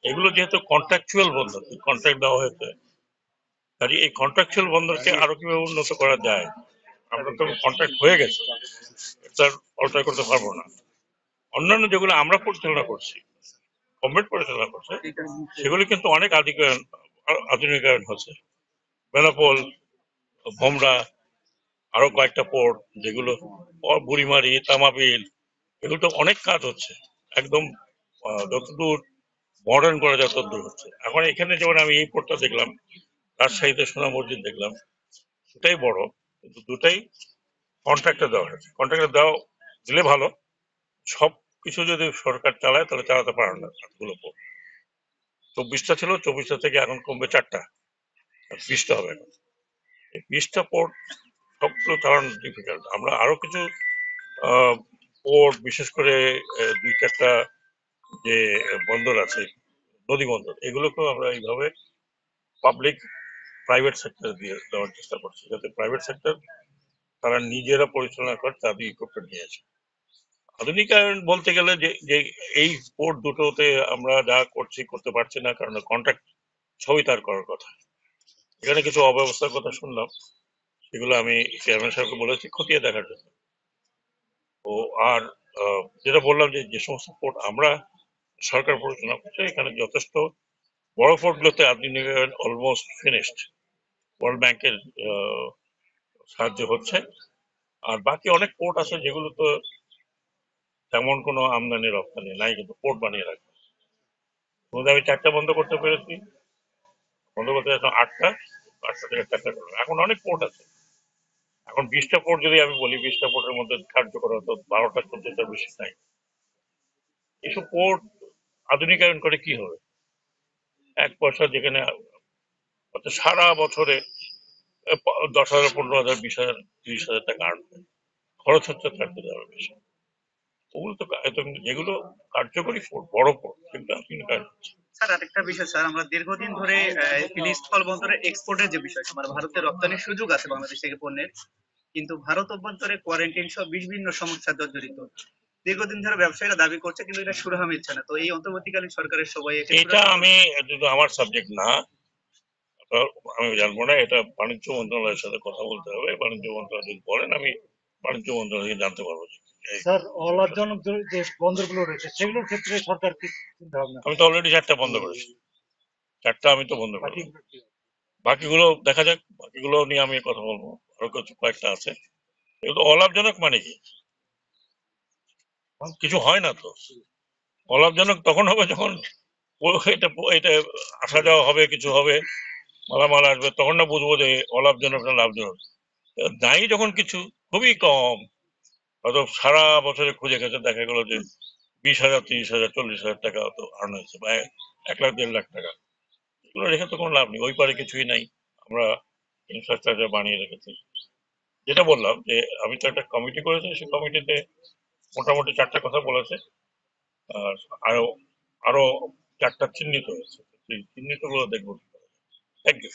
এগুলো যেহেতু কন্ট্রাকচুয়াল বন্দর, কন্ট্রাক্ট দেওয়া হয়েছে, কাজে এই কন্ট্রাকচুয়াল বন্দরকে আরো কিভাবে উন্নত করা যায়। আমরা তো কন্ট্রাক্ট হয়ে গেছে, এটা অল্টার করতে পারবো না। অন্যান্য যেগুলো আমরা পরিচালনা করছি, গভর্নমেন্ট পরিচালনা করছে, সেগুলি কিন্তু অনেক আধুনিকায়ন হচ্ছে। বেনাপোল, ভোমরা, আরো কয়েকটা পোর্ট যেগুলো, বুড়িমারি, তামাবিল, এগুলো তো অনেক কাজ হচ্ছে একদম। যতদূর মডার্ন করা যায় ততদূর হচ্ছে। এখন এখানে যেমন আমি এই পোর্টটা দেখলাম, রাজশাহীতে সোনা মসজিদ দেখলাম, দুটাই বড়, কিন্তু দুটাই কন্ট্রাক্টর দেওয়া হয়েছে। কন্ট্রাক্টর দেওয়া দিলে ভালো, সব কিছু যদি সরকার চালায় তাহলে চালাতে পারে না। এতগুলো পোর্ট 24টা ছিল, 24টা থেকে এখন কমবে 4টা, 20টা হবে এখন। এই 20টা পোর্ট সবগুলো চালানো ডিফিকাল্ট। আমরা আরো কিছু পোর্ট, বিশেষ করে 2-4টা যে বন্দর আছে, নদী বন্দর, এগুলোকেও আমরা এইভাবে পাবলিক প্রাইভেট সেক্টর দিয়ে দেওয়ার চেষ্টা করছি, যাতে প্রাইভেট সেক্টর তারা নিজেরা পরিচালনা করে, তাদের ইকুইপমেন্ট নিয়ে আসে। আধুনিকায়ন বলতে গেলে যে যে এই পোর্ট দুটোতে আমরা যা করছি করতে পারছি না, কারণ কন্ট্রাক্ট সবই তার করার কথা। এখানে কিছু অব্যবস্থার কথা শুনলাম, সেগুলো আমি চেয়ারম্যান সাহেবকে বলেছি খতিয়ে দেখার জন্য। ও আর যেটা বললাম যে যে সমস্ত পোর্ট আমরা সরকার পরিচালনা করছে, এখানে যথেষ্ট বড় পোর্টগুলোতে আধুনিকায়ন অলমোস্ট ফিনিশড, ওয়ার্ল্ড ব্যাংকের সাহায্য হচ্ছে। আর বাকি অনেক পোর্ট আছে যেগুলো তো তেমন কোনো আমদানি রপ্তানি নাই, কিন্তু পোর্ট বানিয়ে রাখবে। আমি 4টা বন্ধ করতে পেরেছি, বন্ধ করতে এখন 8টা, 8টা থেকে 4টা করলাম। এখন অনেক পোর্ট আছে। এখন 20টা পোর্ট যদি আমি বলি, 20টা পোর্টের মধ্যে কার্যকর হতো 12টা 14টার বেশি নাই। এসব পোর্ট আধুনিকায়ন করে কি হবে? এক পয়সা যেখানে সারা বছরে 10,000, 15,000, 20,000, 30,000 টাকা আনবে, খরচ হচ্ছে থাকতে যাবে বেশি। ওগুলো তো যেগুলো কার্যকরী পোর্ট, বড় পোর্ট, সেগুলো আধুনিকায়ন হচ্ছে। স্যার আরেকটা বিষয়, স্যার আমরা দীর্ঘদিন ধরে স্থল বন্দরের এক্সপোর্টের যে বিষয়, মানে ভারতে রপ্তানির সুযোগ আছে বাংলাদেশ থেকে পণ্যের, কিন্তু ভারত অভ্যন্তরে কোয়ারেন্টাইন সহ বিভিন্ন সমস্যা জর্জরিত। দীর্ঘদিন ধরে ব্যবসায়ীরা দাবি করছে, কিন্তু এটা সুরাহা মিলছে না। তো এই অন্তর্বর্তীকালীন সরকারের সবাই একে এটা আমি, যদি আমার সাবজেক্ট না, আমি জানবো না। এটা বাণিজ্য মন্ত্রণালয়ের সাথে কথা বলতে হবে। বাণিজ্য মন্ত্রণালয় যদি বলেন, আমি বাণিজ্য মন্ত্রণালয় থেকে জানতে পারবো যে স্যার, অলাভজনক যে বন্দরগুলো রয়েছে সেগুলোর ক্ষেত্রে সরকার কি চিন্তা ভাবনা? আমি তো অলরেডি 4টা বন্ধ করেছি, 4টা আমি তো বন্ধ করেছি। বাকিগুলো দেখা যাক, বাকিগুলো নিয়ে আমি কথা বলবো। আরো কিছু কয়েকটা আছে, এগুলো অলাভজনক মানে কি? কিছু হয় না তো। অলাভজনক তখন হবে যখন এটা এটা আসা যাওয়া হবে, কিছু হবে, মালামাল আসবে, তখন না বুঝবো যে অলাভজনক না লাভজনক। নাই যখন কিছু খুবই কম, হয়তো সারা বছরে খুঁজে গেছে, দেখা গেল যে 20,000, 30,000, 40,000 টাকা হয়তো আর্ন হয়েছে, বা 1 লাখ 1.5 লাখ টাকা। এগুলো রেখে তো কোনো লাভ নেই, ওই পারে কিছুই নাই। আমরা ইনফ্রাস্ট্রাকচার বানিয়ে রেখেছি। যেটা বললাম যে আমি তো একটা কমিটি করেছি, সেই কমিটিতে মোটামুটি 4টা কথা বলেছে। আর আরো আরো 4টা চিহ্নিত হয়েছে, সেই চিহ্নিত গুলো দেখবো। Thank you.